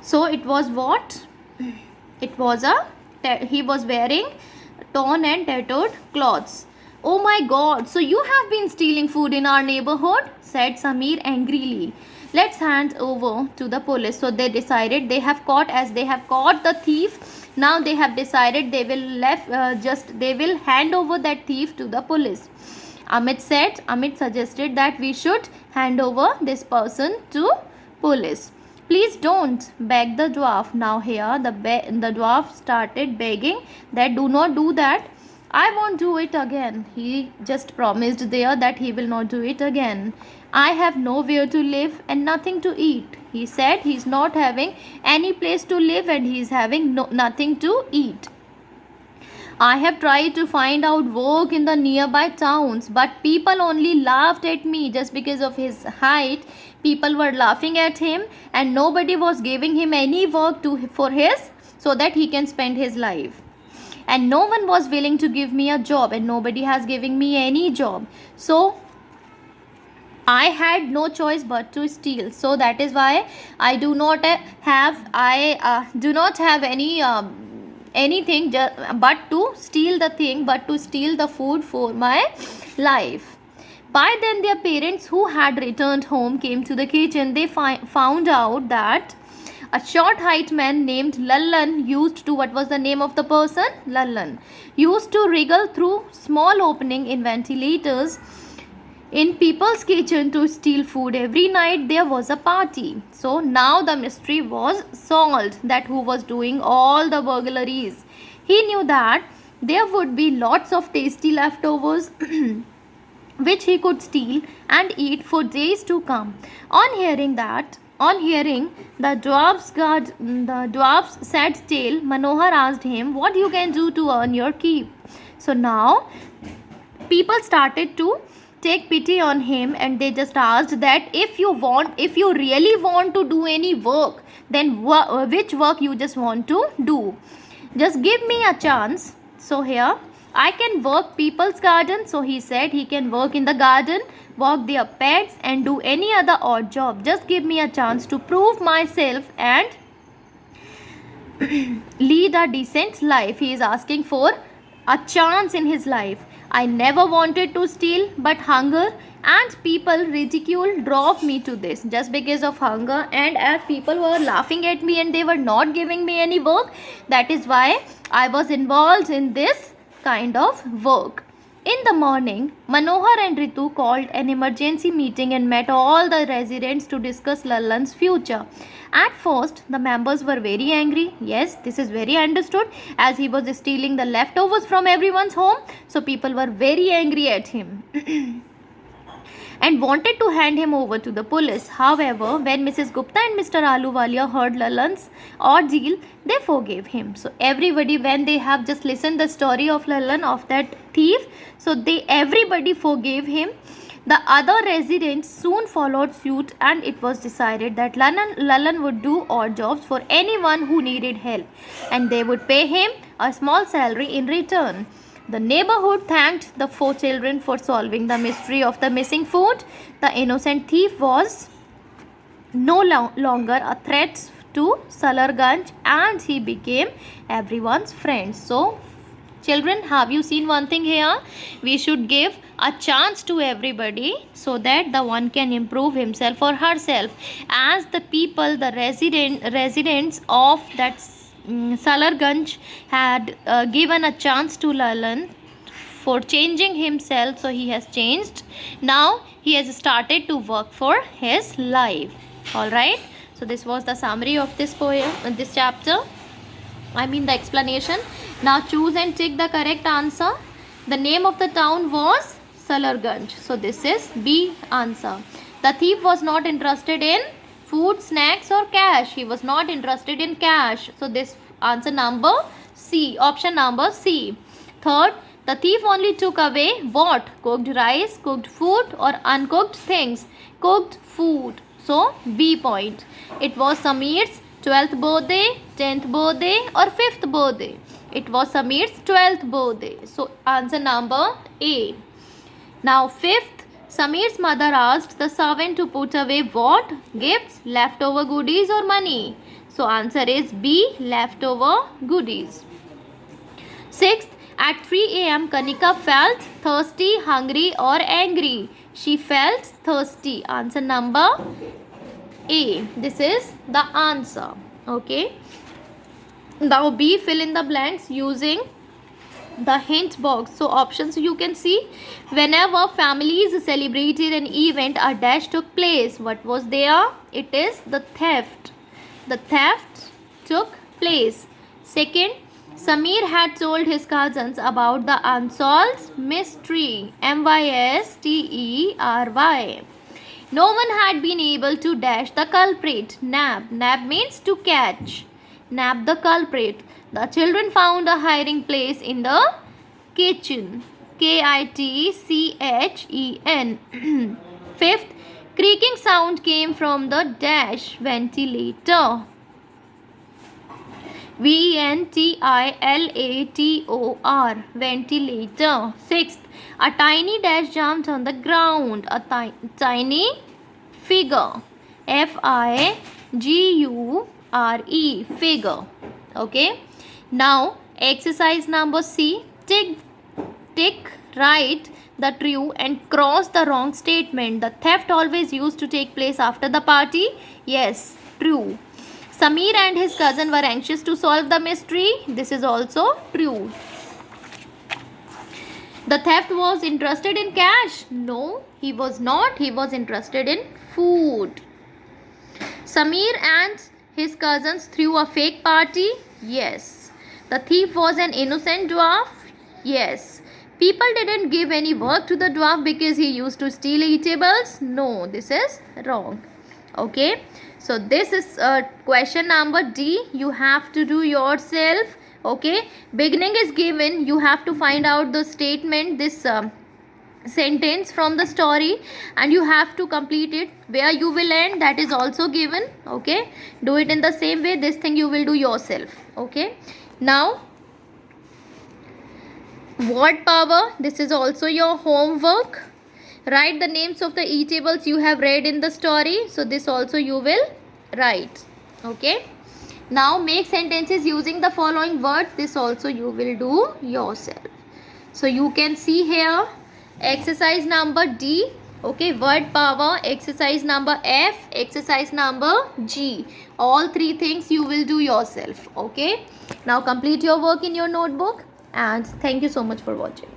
So it was what? It was he was wearing torn and tattered clothes. Oh my god, so you have been stealing food in our neighborhood? Said Sameer angrily. Let's hand over to the police. So they decided they have caught the thief. Now they have decided they will hand over that thief to the police. Amit suggested that we should hand over this person to police. Please don't, begged the dwarf. Now here the dwarf started begging that do not do that. I won't do it again. He just promised there that he will not do it again. I have nowhere to live and nothing to eat. He said he's not having any place to live and he's having nothing to eat. I have tried to find out work in the nearby towns, but people only laughed at me just because of his height. People were laughing at him, and nobody was giving him any work for his so that he can spend his life. And no one was willing to give me a job, and nobody has given me any job. So I had no choice but to steal. So that is why I do not have any anything but to steal the food for my life. By then their parents, who had returned home, came to the kitchen. They found out that a short height man named Lallan used to, what was the name of the person? Lallan used to wriggle through small opening in ventilators in people's kitchen to steal food. Every night there was a party. So now the mystery was solved, that who was doing all the burglaries. He knew that there would be lots of tasty leftovers which he could steal and eat for days to come. On hearing the dwarf's sad tale, Manohar asked him what you can do to earn your keep. So now people started to take pity on him, and they just asked that if you really want to do any work, then which work you just want to do, just give me a chance. So here I can work people's garden. So he said he can work in the garden, walk their pets, and do any other odd job. Just give me a chance to prove myself and lead a decent life. He is asking for a chance in his life. I never wanted to steal, but hunger and people ridicule drove me to this. Just because of hunger, and as people were laughing at me and they were not giving me any work, that is why I was involved in this kind of work. In the morning, Manohar and Ritu called an emergency meeting and met all the residents to discuss Lallan's future. At first, the members were very angry. Yes, this is very understood, as he was stealing the leftovers from everyone's home. So people were very angry at him and wanted to hand him over to the police. However, when Mrs. Gupta and Mr. Ahluwalia heard Lallan's ordeal, they forgave him. So everybody, when they have just listened the story of Lallan, of that thief, so everybody forgave him. The other residents soon followed suit, and it was decided that Lallan would do odd jobs for anyone who needed help, and they would pay him a small salary in return. The neighborhood thanked the 4 children for solving the mystery of the missing food. The innocent thief was no longer a threat to Salarganj, and he became everyone's friend. So children, have you seen one thing here? We should give a chance to everybody so that the one can improve himself or herself. As the people, the residents of that Salarganj had given a chance to Lallan for changing himself, so he has changed. Now he has started to work for his life. All right. So this was the summary of this poem, this chapter. The explanation. Now choose and tick the correct answer. The name of the town was Salarganj. So this is B answer. The thief was not interested in food, snacks or cash. He was not interested in cash. So this answer number C, option number C. Third, the thief only took away what? Cooked rice, cooked food or uncooked things? Cooked food. So B point. It was Sameer's 12th birthday, 10th birthday or 5th birthday. It was Sameer's 12th birthday. So answer number A. Now fifth, Samir's mother asked the servant to put away what? Gifts, leftover goodies or money? So answer is B, leftover goodies. Sixth, at 3 a.m. Kanika felt thirsty, hungry or angry. She felt thirsty. Answer number A. This is the answer. Okay. Now B, fill in the blanks using the hint box. So options you can see. Whenever families celebrated an event, a dash took place. What was there? It is the theft. The theft took place. Second, Samir had told his cousins about the unsolved mystery. MYSTERY. No one had been able to dash the culprit. Nab. Nab means to catch. Nab the culprit. The children found a hiding place in the kitchen. KITCHEN. Fifth, creaking sound came from the dash ventilator. VENTILATOR. Ventilator. Sixth, a tiny dash jumped on the ground. A tiny figure. FIGURE. Figure. Okay. Now exercise number C. Tick right the true and cross the wrong statement. The theft always used to take place after the party. Yes, true. Samir and his cousin were anxious to solve the mystery. This is also true. The theft was interested in cash. No, he was not. He was interested in food. Samir and his cousins threw a fake party. Yes. The thief was an innocent dwarf. Yes. People didn't give any work to the dwarf because he used to steal eatables. No, this is wrong. Okay. So this is question number D. You have to do yourself. Okay. Beginning is given. You have to find out the statement, this sentence from the story, and you have to complete it. Where you will end, that is also given. Okay. Do it in the same way. This thing you will do yourself. Okay. Now, word power. This is also your homework. Write the names of the eatables you have read in the story. So this also you will write. Okay. Now make sentences using the following words. This also you will do yourself. So you can see here exercise number D. Okay. Word power. Exercise number F. Exercise number G. All three things you will do yourself. Okay. Now complete your work in your notebook. And thank you so much for watching.